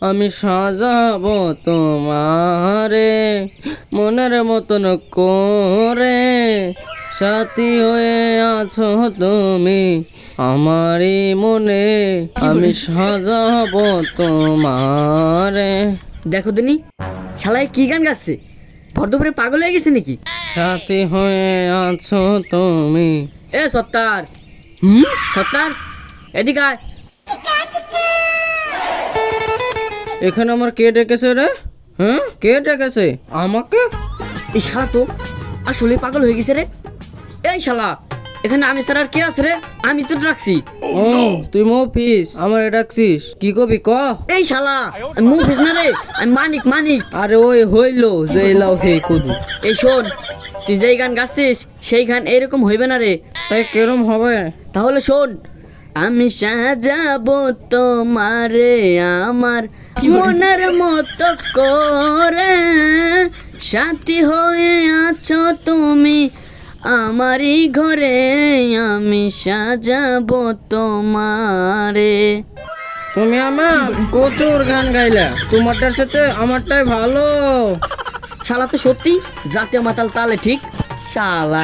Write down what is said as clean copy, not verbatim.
আমি সাজাবো তোমারে মনের মতন করে, সাথী হয়ে আছো তুমি আমারই মনে, আমি সাজাবো তোমারে। দেখো দিনি শালায় কি গান গাচ্ছে, ভরদুপুরে পাগল হয়ে গেছে নাকি? সাথী হয়ে আছো তুমি। এ সত্তার, সত্তার এদিকে আয়। এখানে আমার কে ডেকেছে রে? হ্যাঁ, কে ডেকেছে আমাকে? এই শালা তো আসলে পাগল হয়ে গেছে রে। এই শালা, এখানে আমি স্যার আর কে আছে রে? আমি তো রাখছি। ও তুই মফিস, আমার ডাকছিস কি কবি ক? এই শালা আমি মুভিস না রে, আমি মানিক মানিক। আরে ওই হইলো যে লাও হে কুদু। এই শোন, তুই যেই গান গাচ্ছিস সেই গান এইরকম হইবে না রে। তাই কেরম হবে? তাহলে শোন, আমি সাজাবো তোমারে আমার মনের মতো করে, সাথী হয়ে আছো তুমি আমারই ঘরে, আমি সাজাবো তোমারে। তুমি আমার প্রচুর গান গাইলা, তোমারটার সাথে আমারটাই ভালো। শালা তো সত্যি জাতীয় মাতাল তালে ঠিক শালা।